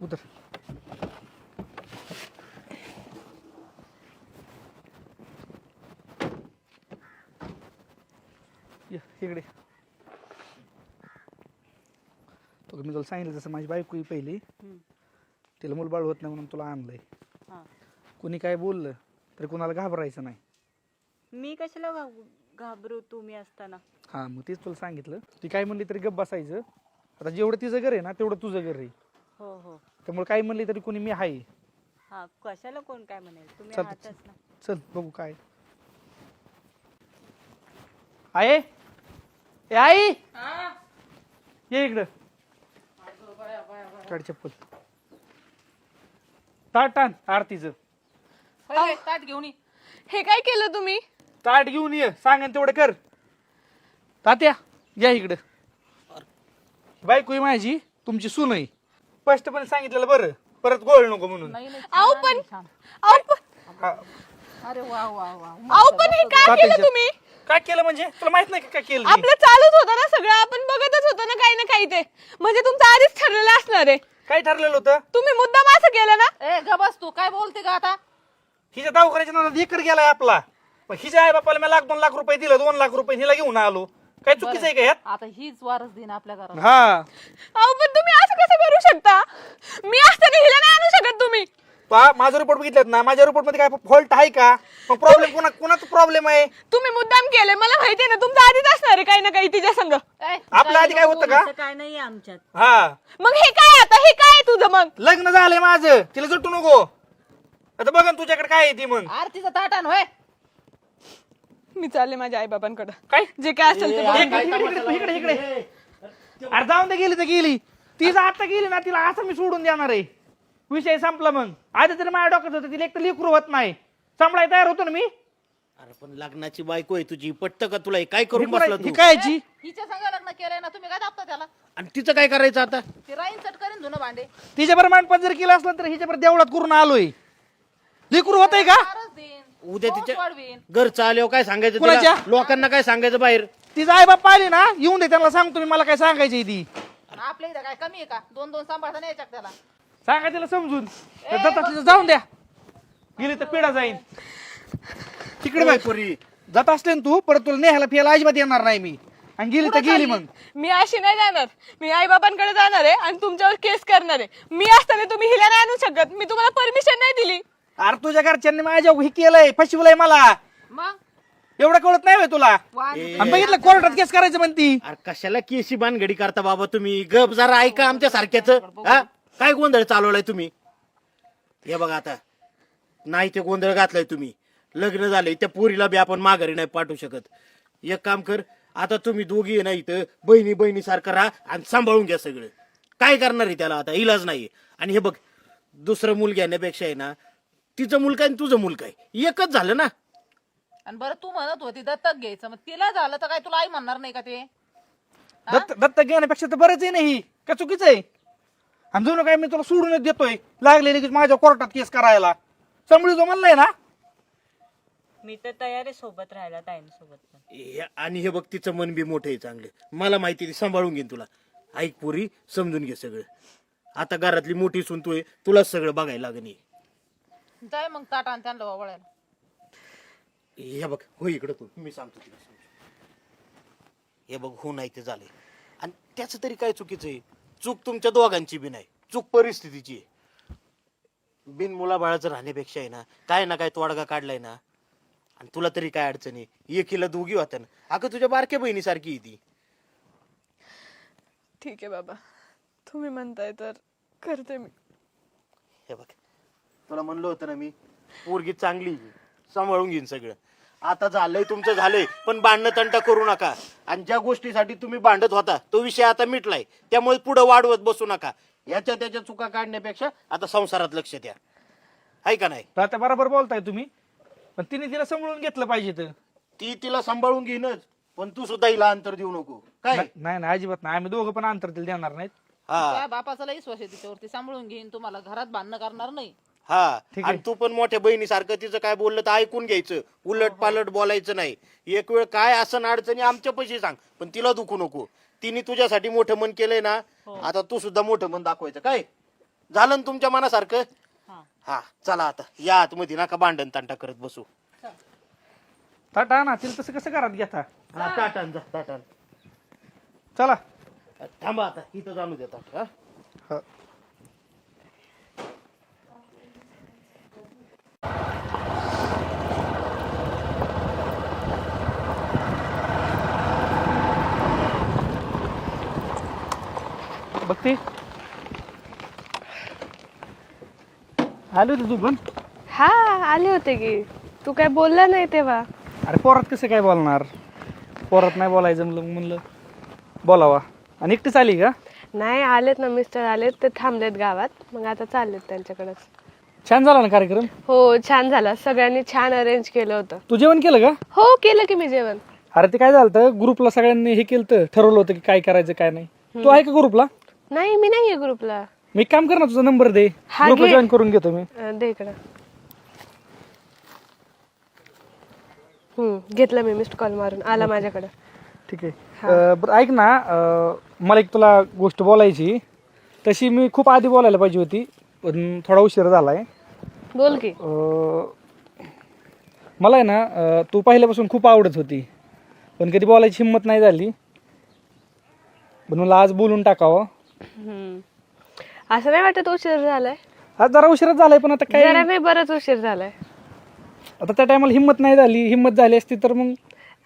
उतर. इकडे मी तुला सांगितलं जसं माझी बायको ही पहिली तिला मुलबाळ होत नाही म्हणून तुला आणलंय. कुणी काय बोललं तर कुणाला घाबरायचं नाही. मी कशाला घाबरू तुम्ही असताना. हा मग तेच तुला सांगितलं. ती काय म्हणली तरी गप्प बसायचं. आता जेवढं तिचं घर आहे ना तेवढं तुझं घर आहे. हो हो त्यामुळे काय म्हणली तरी कोणी मी आहे. हा कशाला कोण काय म्हणेल तुम्ही चल आहातच ना. चल बघू काय आहे. ए आई ये इकडं. काढ चप्पल. ताट आण आरतीचं. ताट घेऊन हे काय केलं तुम्ही? ताट घेऊन ये. सांगेन तेवढं कर. तात्या या इकडं. बायको माझी तुमची सून आहे. स्पष्टपणे सांगितलेलं बरं. परत गोळ नको म्हणून. अहो पण अरे वा वा वा अहो पण हे काय केलं तुम्ही? काय केलं म्हणजे तुला माहित नाही का काय केलं मी? आपलं चालूच होतं ना सगळं, आपण बघतच होतो ना काही ना काही. ते म्हणजे तुमचं आधीच ठरलेलं असणार आहे. काय ठरलेलं होतं? तुम्ही मुद्दाम असं केलं ना. ए ग बस तू काय बोलते का आता? हिच्या दवाखान्याच्या नादात एकर गेलाय आपला. पण हिच्या आई बापाला मी 1,00,000-2,00,000 रुपये दिलं. 2,00,000 रुपये हिला घेऊन आलो. काय चुकीचं आहे का ह्यात? आता हीच वारस दिन आपल्या घरात. हा अहो पण तुम्ही असं कसं करू शकता? मी असताना हिला नाही आणू शकत तुम्ही. पहा माझा रिपोर्ट बघितलात ना. माझ्या रिपोर्ट मध्ये काय फॉल्ट आहे का? मग प्रॉब्लेम कोणाचा प्रॉब्लेम आहे? तुम्ही मुद्दाम केलंय मला माहितीये ना. तुमचं आधीच असणार आहे काही ना काही तिच्या संग. आपल्या आधी काय होतं का? असं काय नाही आमच्यात. हा मग हे काय आता? हे काय आहे तुझं मग? लग्न झालंय माझं. तिला जुटू नको. आता बघा ना तुझ्याकडे काय आहे ती मग. आरतीचं ताट आण होय. मी चालले माझ्या आई बाबांकडे. काय जे काय असेल ते बघून घे. इकडे इकडे अरे जाऊन दे. गेली तर गेली. ती जर आता गेली ना तिला असं मी सोडून देणार आहे. विषय संपला. मग आधी तरी माझ्या डोक्यात होतं तिला एक तर लेकरू होत नाही. सांभाळायला तयार होतो ना मी. अरे पण लग्नाची बायको आहे तुझी. पटतं का तुला? हे काय करून बसला तू? ही काय याची? हिच्या संग लग्न केलंय ना तुम्ही, काय दाबता त्याला? आणि तिचं काय करायचं आता? ती राईन चट करीन धुणं भांडे. तिच्याबरोबर मांडपात जर केलं असलं तर हिच्याबरोबर देवळात करून आलोय. लेकरू होतंय का? वारस दिन उद्या वंश तिच्या वाढवीन. घर चालव काय सांगायचं कुणाच्या? तिला? लोकांना काय सांगायचं बाहेर? तिचा आई बाप आली ना येऊन दे. त्यांना सांगतो मी मला काय सांगायची ती. आणि आपल्या इथं काय कमी आहे का? 2-2 सांभाळता नाही याच्यात त्याला. सांगा तिला समजून. तिचं जाऊन द्या. गेली तर पिढा जाईन. तिकडे बघ पोरी. जात असले ना तू परत तुला नेहायला फिरायला अजिबात येणार नाही मी. आणि गेली तर गेली मग. मी अशी नाही जाणार. मी आई बाबांकडे जाणार आहे आणि तुमच्यावर केस करणार आहे. मी असताना तुम्ही हिला नाही आणू शकत. मी तुम्हाला परमिशन नाही दिली. अरे तुझ्या घरच्यांनी माझ्या हे केलंय. फसवलंय मला. मग एवढं कळत नाही होय तुला? वाद आणि बघितलं कोर्टात केस करायचं म्हणती. अरे कशाला केसी बानगडी करता बाबा तुम्ही? गप जरा ऐका आमच्या सारख्याच. काय गोंधळ चालवलाय तुम्ही? हे बघा आता नाही ते गोंधळ घातलाय तुम्ही. लग्न झालंय त्या पोरीला बी आपण माघारी नाही पाठवू शकत. एक काम कर आता तुम्ही दोघी नाही तर बहिणी बहिणी सारखं राहा आणि सांभाळून घ्या सगळं. काय करणार आहे त्याला? आता इलाज नाही. आणि हे बघ दुसरं मूल घेण्यापेक्षा आहे ना तिचं मुलगा आणि तुझं मुलगा आहे एकच झालं ना. आणि बरं तू म्हणत होती दत्तक घ्यायचं, मग तिला झालं तर काय तुला आई म्हणणार नाही का ते? दत्तक घेण्यापेक्षा तर बरंच आहे. नाही का चुकीचं आहे? आणि जुनं काय मी तुला सोडूनच देतोय. लागले लगेच माझ्या कोर्टात केस करायला. सांभाळू जो म्हणलंय ना. मी तर तयार आहे सोबत राहायला ताईंसोबत पण. आणि हे बघ तिचं मन बी मोठं आहे चांगलं. मला माहिती ती सांभाळून घेईन तुला. ऐक पोरी समजून घे सगळं. आता घरातली मोठी सून तू आहे. तुलाच सगळं बघायला लागेल. जाय मग ताट आण त्यांना वळायला. हे बघ हो इकडं तू. मी सांगतो तुला. हे बघ हो नाही ते झालंय. आणि त्याचं तरी काय चुकीचं आहे? चूक तुमच्या दोघांची बी नाही. चूक परिस्थितीची आहे. बिन मुलाबाळाचं राहण्यापेक्षा आहे ना काय ना काय तोडगा काढलाय ना. आणि तुला तरी काय अडचण आहे? एकीला दोघी होत्या ना. अगं तुझ्या बारक्या बहिणीसारखी आहे ती. ठीक आहे बाबा, तुम्ही म्हणताय तर करते मी. हे बघ तुला म्हणलं होतं ना मी पोरगी चांगली आहे. सांभाळून घेईन सगळं. आता झालंय तुमचं झालंय. पण भांडणं तंटा करू नका. आणि ज्या गोष्टीसाठी तुम्ही भांडत होता तो विषय आता मिटलाय. त्यामुळे पुढे वाढवत बसू नका. याच्या त्याच्या चुका काढण्यापेक्षा आता संसारात लक्ष द्या. आहे का नाही? आता बरोबर बोलताय तुम्ही. पण तिने तिला सांभाळून घेतलं पाहिजे. तर ती तिला सांभाळून घेईनच. पण तू सुद्धा हिला अंतर देऊ नको. काय? नाही नाही अजिबात नाही. आम्ही दोघं पण अंतर तिला देणार नाहीत. हा त्या बापाचा लई विश्वास आहे तिच्यावरती. सांभाळून घेईन तुम्हाला. घरात भांडणं करणार नाही. हा. ठीक आहे. आणि तू पण मोठ्या बहिणीसारखं तिचं काय बोललं तर ऐकून घ्यायचं. उलट पालट बोलायचं नाही. एक वेळ काय असं अडचणी आमच्या पैसे सांग. पण तिला दुखू नको. तिने तुझ्यासाठी मोठं मन केलंय ना. आता तू सुद्धा मोठं मन दाखवायचं. काय? झालं ना तुमच्या मनासारखं? हा चला आता या आतमध्ये नका भांडण तांटा करत बसू. ताटा ना तिला तसं कसं घरात घेता. हा ताटान जा ताटान. चला. थांबा आता इथं जाणू देतात. हा हा. बघते आलो होते तू पण. हा आले होते की तू काय बोलला नाही तेव्हा. अरे पोरात कसं काय बोलणार, पोरात नाही बोलायचं म्हणलं बोलावा. आणि एकटीच आली का? नाही आलेत ना मिस्टर आलेत ते थांबलेत गावात मग आता चाललेत त्यांच्याकडेच. छान झाला ना कार्यक्रम? हो छान झाला सगळ्यांनी छान अरेंज केलं होतं. तू जेवण केलं का? हो केलं की मी जेवण. अरे ते काय झालं ग्रुपला सगळ्यांनी हे केलं ठरवलं होतं की काय करायचं काय नाही. तू आहे का ग्रुपला? नाही मी नाहीये ग्रुपला. मी एक काम कर ना तुझा नंबर दे, हा, ग्रुपला घे. जॉईन करून घेतो मी. दे इकडं. घेतलं मी मिस्ड कॉल मारून आला माझ्याकडे. ठीक आहे. बरं ऐक ना, मला एक तुला गोष्ट बोलायची. तशी मी खूप आधी बोलायला पाहिजे होती पण थोडा उशीर झालाय. बोल की. मला आहे ना तू पहिल्यापासून खूप आवडत होती पण कधी बोलायची हिंमत नाही झाली. पण मला आज बोलून टाकावं. असं नाही वाटत उशीर झालाय? आज जरा उशीरच झालाय पण आता काय, जरा नाही बरंच उशीर झालाय. आता त्या टायमाला हिंमत नाही झाली. हिंमत झाली असती तर मग.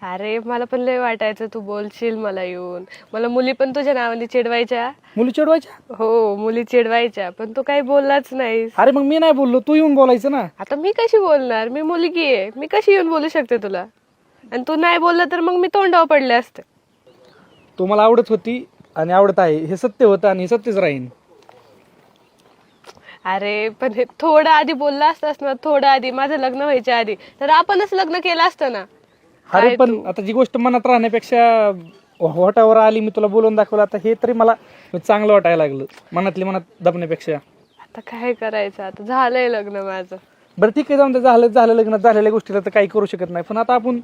अरे मला पण लय वाटायचं तू बोलशील मला येऊन. मला मुली पण तुझ्या नावाने चिडवायच्या. मुली चिडवायच्या? हो मुली चिडवायच्या पण तू काही बोललाच नाहीस. अरे मग मी नाही बोललो, तू येऊन बोलायचं ना. आता मी कशी बोलणार, मी मुलगी आहे, मी कशी येऊन बोलू शकते तुला. आणि तू नाही बोलला तर मग मी तोंडावर पडले असते. तू मला आवडत होती आणि आवडत आहे हे सत्य होतं आणि हे सत्यच राहीन. अरे पण हे थोडं आधी बोलला असतास ना, थोडं आधी माझं लग्न व्हायच्या आधी तर आपणच लग्न केलं असतं ना. अरे काय पण तू? आता जी गोष्ट मनात राहण्यापेक्षा होटावर आली, मी तुला बोलून दाखवलं, आता हे तरी मला चांगलं वाटायला लागलं मनातली मनात दबण्यापेक्षा. आता काय करायचं, आता झालंय लग्न माझं. बरं ठीक आहे, जाऊन ते झालं लग्न, झालेल्या गोष्टीला तर काही करू शकत नाही. पण आता आपण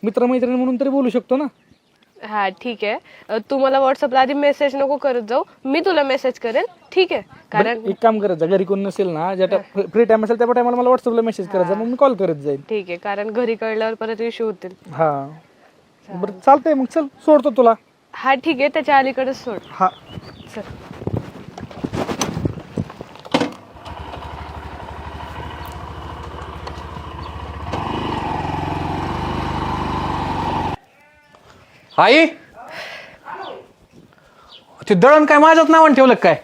मित्रमैत्रिणी म्हणून तरी बोलू शकतो ना. हा ठीक आहे. तू मला व्हॉट्सअपला आधी मेसेज नको करत जाऊ, मी तुला मेसेज करेन. ठीक आहे. कारण बरं, एक काम करत जा, घरी कोण नसेल ना, ज्या फ्री टाइम असेल त्या टायमाला मला व्हॉट्सअपला मेसेज करत जा, मग मी कॉल करत जाईल. ठीक आहे, कारण घरी कळल्यावर परत इश्यू होतील. हा बरं चालतंय, मग चल सोडतो तुला. हा ठीक आहे, त्याच्या अलीकडेच सोड. हा चल. आई ते दळण काय माझ्याच नावाने ठेवलं काय?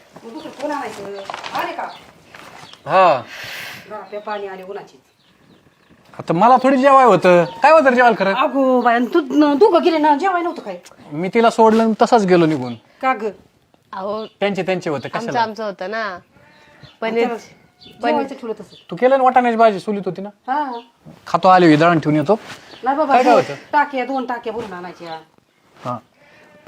हा पाणी आले उन्हाची. आता मला थोडी जेवाय होतं. काय होतं रे जेवायला खरं? अगो बाय तू दोघं गेले ना जेवाय नव्हतं काय? मी तिला सोडलं आणि तसाच गेलो निघून. का ग अहो त्यांचे होते आमचं कशाला? आमचं होतं ना पनीर. जेवायचं ठेवलं तसं. तू केलं ना वाटाण्याची भाजी सुलीत होती ना, हा खातो आली दळण ठेवून येतो. नाही बाबा काय काय होतं? टाक्या 2 टाक्या भरून आणायच्या. हा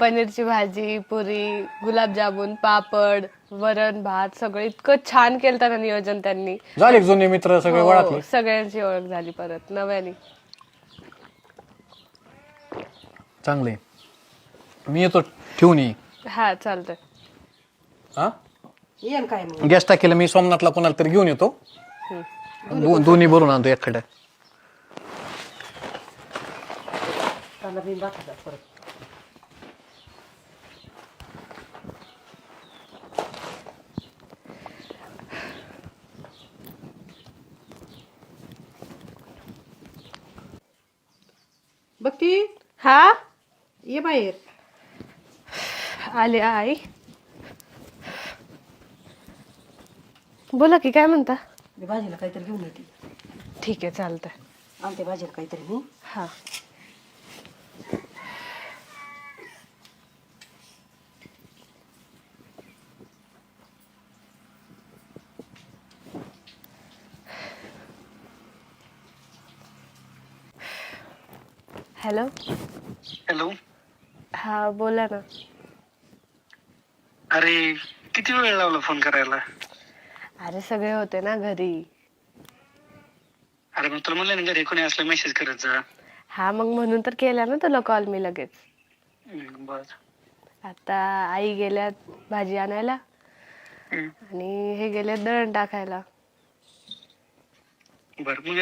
पनीरची भाजी, पुरी, गुलाबजामुन, पापड, वरण भात सगळं इतकं छान केलं ना नियोजन त्यांनी. झाले एक जुने मित्र सगळे हो, ओळखले. सगळ्यांची ओळख झाली परत नव्याने. चांगले. मी येतो ठेवून ये. हा चालतंय. हा येन काय मग गॅस टाकीला मी सोमनाथला कोणाला तरी घेऊन येतो. दोन्ही भरून आणतो एकखड्यात. त्याला बिन बाकी परत. बघती हा ये बाहेर. आले आई. बोला की काय म्हणता? मी भाजीला काहीतरी घेऊन येते. ठीक आहे चालतंय. आणते भाजीला काहीतरी मी. हा हॅलो. हॅलो. हा बोला ना. अरे किती वेळ लावला फोन करायला? अरे सगळे होते ना घरी. अरे मग तुला म्हणलं ना घरी कोणी असलं मेसेज करत जा. हा मग म्हणून तर केला ना तुला कॉल मी लगेच. बर. आता आई गेल्यात भाजी आणायला आणि हे गेले दळण टाकायला. बरं मग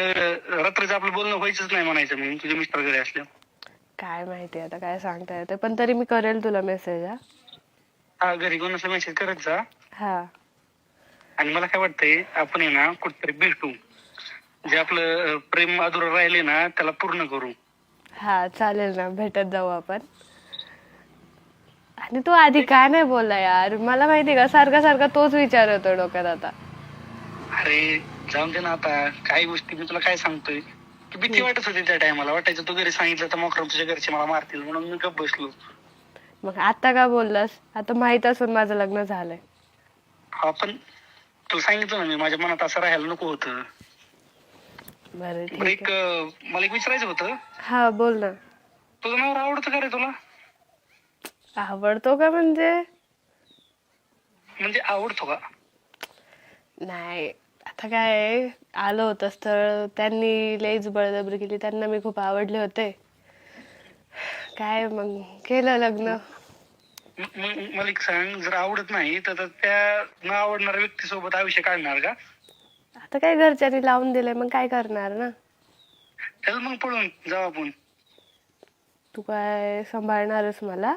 रात्रीचं आपलं बोलणं व्हायचंच नाही म्हणायचं मग तुझे मिस्टर घरी असल्या. काय माहिती आता काय सांगता येते, पण तरी मी करेल तुला मेसेज. हा घरी कोणाचा मेसेज करत जा. हा आणि मला काय वाटतंय आपण आहे ना कुठतरी भेटू, जे आपलं प्रेम अधुरं राहिले ना त्याला पूर्ण करू. हा चालेल ना, भेटत जाऊ आपण. आणि तू आधी काय नाही बोलला यार, मला माहिती का सारखा सारखा तोच विचार येतो डोक्यात आता. अरे जाऊन दे ना आता, काही गोष्टी मी तुला काय सांगतोय की भीती वाटत होती त्या टायमाला. वाटायचं तू घरी सांगितलं तर मोकरम तुझ्या घरचे मला मारतील म्हणून मी गप्प बसलो. मग आता का बोललास? आता माहित असून माझं लग्न झालंय. हा पण तुला सांगितलं ना मी, माझ्या मनात असं राहायला नको होतं. बरं बरं ठीक आहे. मला एक विचारायचं होतं, हा बोल ना. तुझं नाव आवडतं का रे तुला? आवडतो का म्हणजे? म्हणजे आवडतो का? नाही आता काय, आलं होतं स्थळ, त्यांनी लईच बळजबरी केली, त्यांना मी खूप आवडले होते, काय मग केलं लग्न. मला एक सांग, जर आवडत नाही तर त्या न आवडणाऱ्या व्यक्तीसोबत आयुष्य काढणार का? आता काय घरच्यांनी लावून दिलंय, मग काय करणार ना. चल मग पळून जाऊ आपण. तू काय सांभाळणारच मला?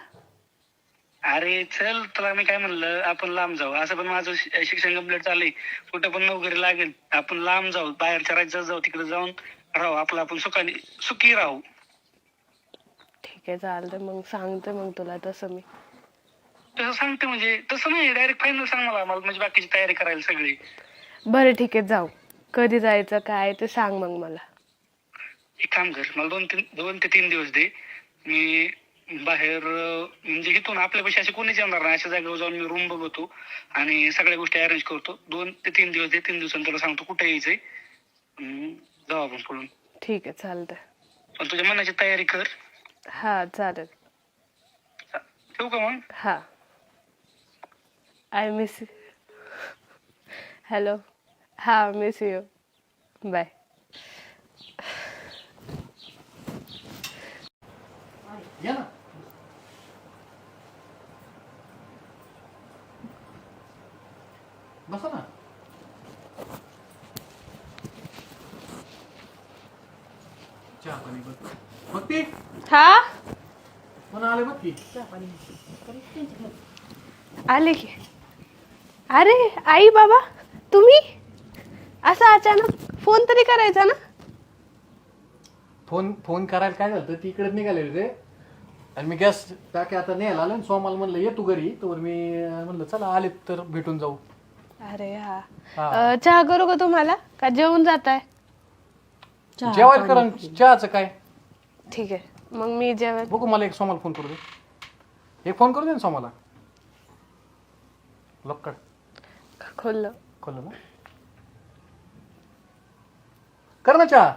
अरे चल, तुला मी काय म्हणलं, आपण लांब जाऊ. असं पण माझं शिक्षण कम्प्लीट चाललंय, कुठं पण नोकरी लागेल, आपण लांब जाऊ, बाहेरच्या राज्यात जाऊ, तिकडे जाऊन राहू, आपलं आपण सुखी राहू. ठीक आहे चालतंय, मग सांगते मग तुला तसं मी. तसं सांगते म्हणजे तसं नाही, डायरेक्ट फायनल सांग मला म्हणजे बाकीची तयारी करायला सगळी. बरं ठीक आहे, जाऊ. कधी जायचं काय ते सांग मग मला. एक काम कर, मला 2 ते 3 दिवस दे. मी बाहेर म्हणजे इथून आपल्यापाशी असे कोणीच येणार नाही, अशा जागेवर जाऊन मी रूम बघतो आणि सगळ्या गोष्टी अरेंज करतो. 2 ते 3 दिवस दे, 3 दिवसांनी तुला सांगतो कुठे यायचंय. जाऊ आपण पळून. ठीक आहे चालतंय. पण तुझ्या मनाची तयारी कर. हा चालेल. ठेवू का मग? हा. I miss you. हॅलो. हा मिस यू. बाय. या ना. बसा ना. चहा पाणी बघ ती हा कोण आले बघ की. आले की. अरे आई बाबा तुम्ही असं अचानक फोन तरी करायचा ना. फोन करायला काय झालं, ती इकडेच निघाले होते आणि मी गॅस टाकी आता न्यायला आलो. सोमाला म्हणलं ये तू घरी, तर मी म्हणलं चला आले तर भेटून जाऊ. अरे हा. चहा करू का तुम्हाला, का जेवून जाताय? जेवायला करा. चहाचं काय? ठीक आहे मग मी जेवण. बघू, मला एक सोमाला फोन करू दे. एक फोन करू दे ना सोमाला. लक्कड खोललं. खोल ना. कर ना चहा.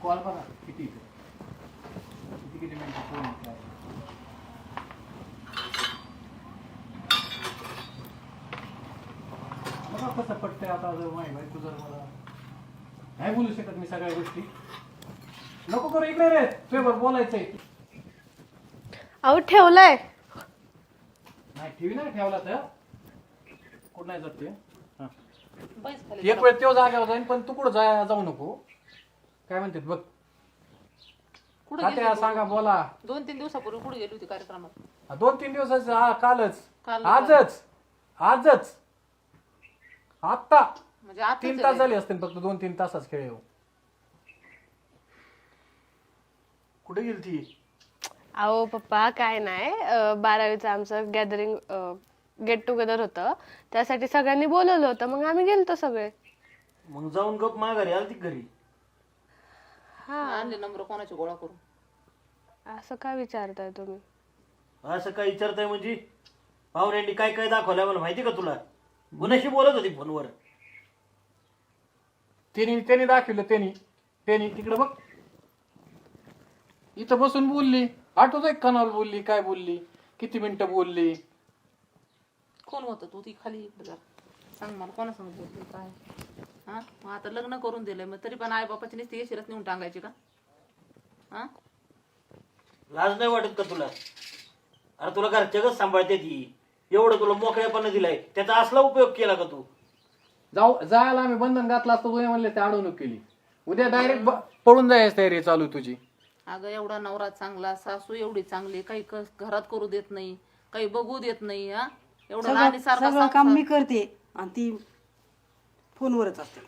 कॉल बघा किती किती मिनिटं फोन येतोय. बघा कसं पटतंय आता. जर माहिती बायको जर मला नाही बोलू शकत मी सगळ्या गोष्टी. नको करू, इकडे रे तुझ्यावर बोलायचंय. अहो ठेवलाय. नाही टीव्ही नाही ठेवला तर कुठं नाही जाते. एक वेळ तो जागेवर जाईन, पण तू कुठं जाऊ नको. काय म्हणतात बघ. तात्या सांगा बोला. 2-3 दिवसापूर्वी कुठे गेली होती कार्यक्रमात? 2-3 दिवसाच कालच. काल आजच आता म्हणजे आता 3 तास झाले असतील फक्त. 2-3 तासाच खेळ येऊ. कुठे गेली ती? अहो पप्पा काय नाही, 12वीचं आमचं गॅदरिंग गेट टुगेदर होतं, त्यासाठी सगळ्यांनी बोलवलं होतं, मग आम्ही गेलतो सगळे. मग जाऊन गप माघारी आलती घरी. आणले नंबर कोणाचे गोळा करून? असं का विचारताय तुम्ही? असं काय विचारताय म्हणजे? पाहुण्यांनी काय काय दाखवलंय मला माहिती का तुला? कुणाशी बोलत होती फोनवर? त्यांनी दाखवलं. त्यांनी तिकडे बघ, इथं बसून बोलली. आठवतोय कनाल बोलली, काय बोलली, किती मिनिटं बोलली. कोण होतं तू ती खाली इकडे जा. सांग मला कोणा सांग बोलते काय हा मग आता लग्न करून दिलंय मग तरी पण आई बापाची नुसती येशीलच नेऊन टांगायची का हा लाज नाही वाटत का तुला? अरे तुला घरच्याच सांभाळते ती, एवढं तुला मोकळेपणा दिलाय, त्याचा असला उपयोग केला का तू? जायला आम्ही बंधन घातला असतो तुझ्या म्हणले ते अडवणूक केली. उद्या डायरेक्ट पळून जायची तयारी चालू आहे तुझी. अगं एवढा नवरा चांगला सासू एवढी चांगली काही घरात करू देत नाही काही बघू देत नाही हा एवढं राणी सगळं काम मी करते आणि ती फोनवरच असते.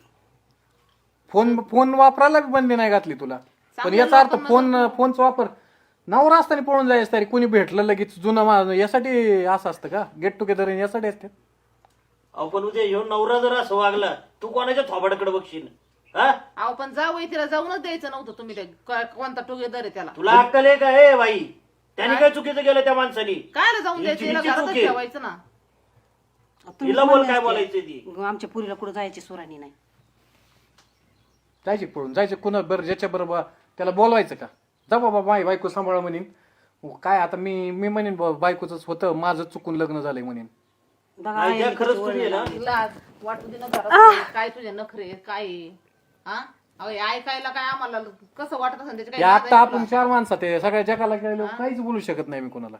फोन वापरायला बी बंदी नाही घातली तुला, पण याचा अर्थ फोनचा वापर नवरा असताना पळून जायचं तरी कुणी भेटलं लगेच जुनं यासाठी असं असतं का? गेट टुगेदर यासाठी असते. अहो पण उद्या ह्यो नवरा जर असं वागला, तू कोणाच्या थोबाडाकडे बघशील? हा अहो पण जावई तिला जाऊनच द्यायचं नव्हतं तुम्ही ते कोणता टुगेदर आहे त्याला तुला अक्कल आहे का? हे बाई, त्याने काय चुकीचं केलं त्या माणसानी? काय जाऊन द्यायचं तिला हिची घरातच चूक आहे. ठेवायचं ना तुम्ही तिला बोल म्हणले काय असते, बोलायचं ती. आमच्या पुरीला कुठं जायची सुराणी नाही. जायचे पळून जायचं कुणा बरं ज्याच्या बरोबर त्याला बोलवायचं का? जा बाबा माई बायको सांभाळा म्हणेन. काय आता मी म्हणेन बायकोच होतं माझं चुकून लग्न झालंय म्हणेन. बघा नाही, त्या आई खरंच तुम्ही आहे ना, लाज वाटू दे ना घरात काय तुझे नखरे काय आहे? हा अहो हे ऐकायला काय आम्हाला कसं वाटत असेल त्याची ते काही आता आपण 4 माणसात आहे, सगळ्या जगाला गेलो काहीच बोलू शकत नाही मी कोणाला.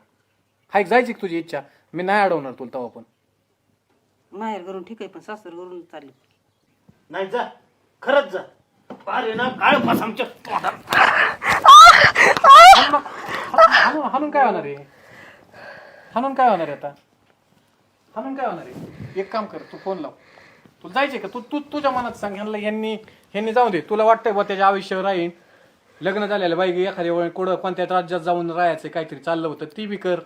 हाय जायची का तुझी इच्छा? मी नाही अडवणार तुला तेव्हा पण. माहेर करून ठीक आहे पण सासर करून चालली. नाही जा, खरंच जा. अरे ना काय फास आमच्या तोंडात. हाणून काय होणार आहे? हाणून काय होणार आहे आता? हाणून काय होणार आहे? एक काम कर, तू फोन लाव. तुला जायचे का? तू तुझ्या मनात सांग. ह्यांनी जाऊ दे. तुला वाटतंय बा त्याच्या आयुष्यावर राहीन, लग्न झालेलं बाई एखाद्या वेळ कुठं कोणत्या राज्यात जाऊन राहायचं काहीतरी चाललं होतं ती बी कर.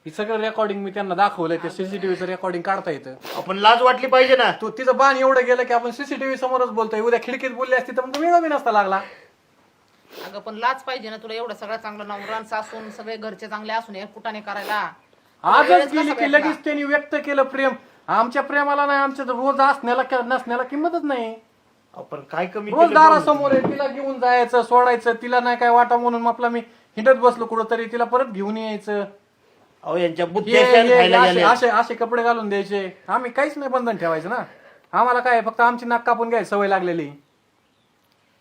ही सगळं रेकॉर्डिंग मी त्यांना दाखवलंय. ते सीसीटीव्हीचं रेकॉर्डिंग काढता येतं. आपण लाज वाटली पाहिजे ना. तू तिचं बाण एवढं गेलं की आपण सीसीटीव्ही समोरच बोलतोय. उद्या खिडकीत बोलली असती तर मग वेगळा बी नसता लागला. अगं पण लाज पाहिजे ना तुला एवढं सगळं चांगलं नवरा सासून सगळे घरचे चांगले असून हे कुठाने करायला आजच गेली की लगेच त्यांनी व्यक्त केलं प्रेम. आमच्या प्रेमाला नाही, आमच्या रोज असण्याला नसण्याला किंमतच नाही. आपण काय कमी रोज दारासमोर आहे, तिला घेऊन जायचं सोडायचं. तिला नाही काय वाटा म्हणून आपला मी हिंडत बसलो कुठं तरी तिला परत घेऊन यायचं. अहो यांच्या हे- बुद्ध्या हे- खायला असे गेल्या. असे असे कपडे घालून द्यायचे. आम्ही काहीच नाही बंधन ठेवायचं ना. आम्हाला काय फक्त आमची नाक कापून घ्यायची सवय लागलेली.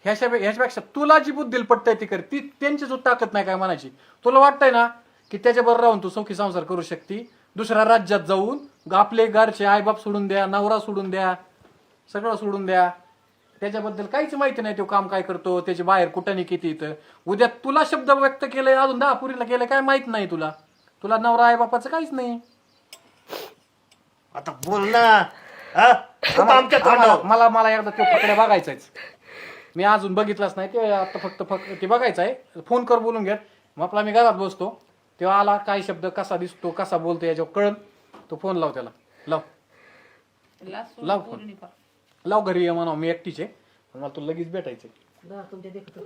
ह्याच्यापेक्षा तुला जी बुद्धीला पटतंय ती कर. ती त्यांची जो ताकद नाही काय म्हणायची. तुला वाटतंय ना की त्याच्याबरोबर राहून तू सौखी संसार करू शकते, दुसऱ्या राज्यात जाऊन आपले घरचे आईबाप सोडून द्या, नवरा सोडून द्या, सगळं सोडून द्या. त्याच्याबद्दल काहीच माहिती नाही तो काम काय करतो, त्याची बाहेर कुठं किती इथं. उद्या तुला शब्द व्यक्त केलंय अजून 10 पुरीला केलंय काय माहित नाही तुला. तुला नवरा आईबापाचं काहीच नाही. आता बोल ना. हा? खूप आमच्या तोंडावर. मला एकदा तो पकडे बघायचाच. मी अजून बघितलाच नाही ते. आता फक्त ते बघायचं आहे. फोन कर बोलून घ्या. मग आपला मी घरात बसतो तेव्हा आला काय शब्द कसा दिसतो कसा बोलतो याच्यावर कळण. तो फोन लाव त्याला. लाव फोन. लाव घरी ये म्हणा मी एकटीचे मला तुला लगेच भेटायचंय. तुमच्या देखत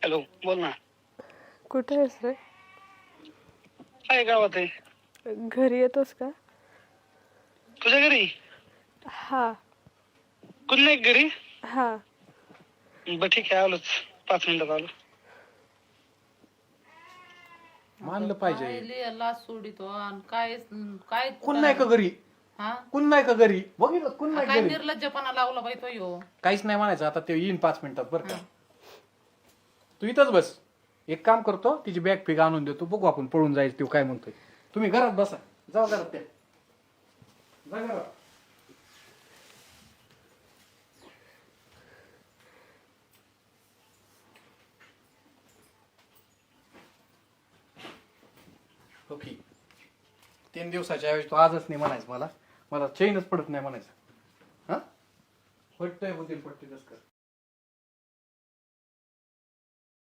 हॅलो बोल ना. कुठे आहेस रे? काय गावात आहे? घरी येतोस का? तुझ्या घरी? हा कोण नाही घरी? हा बरं ठीक आहे आलोच 5 मिनिटात आलो. मानलं पाहिजे. लाज सोडितो आणि काय काय कोण नाही का घरी? हा कोण नाही का घरी? बघितलं कोण नाही काय घरी? निर्लज्जपणा लावला बाई तो यो काहीच नाही म्हणायचं. आता ते येईन 5 मिनिटात बरं का. तू इथंच बस. एक काम करतो तिची बॅग फिग आणून देतो. बघू आपण पळून जायचं. तो काय म्हणतोय. तुम्ही घरात बसा. जाऊ घरात त्या. जा घरात. ओके 3 दिवसाच्या ऐवजी तो आजच नाही म्हणायचं. मला चैनच पडत नाही म्हणायचं. हा पटतंय बुद्धी पटते कर.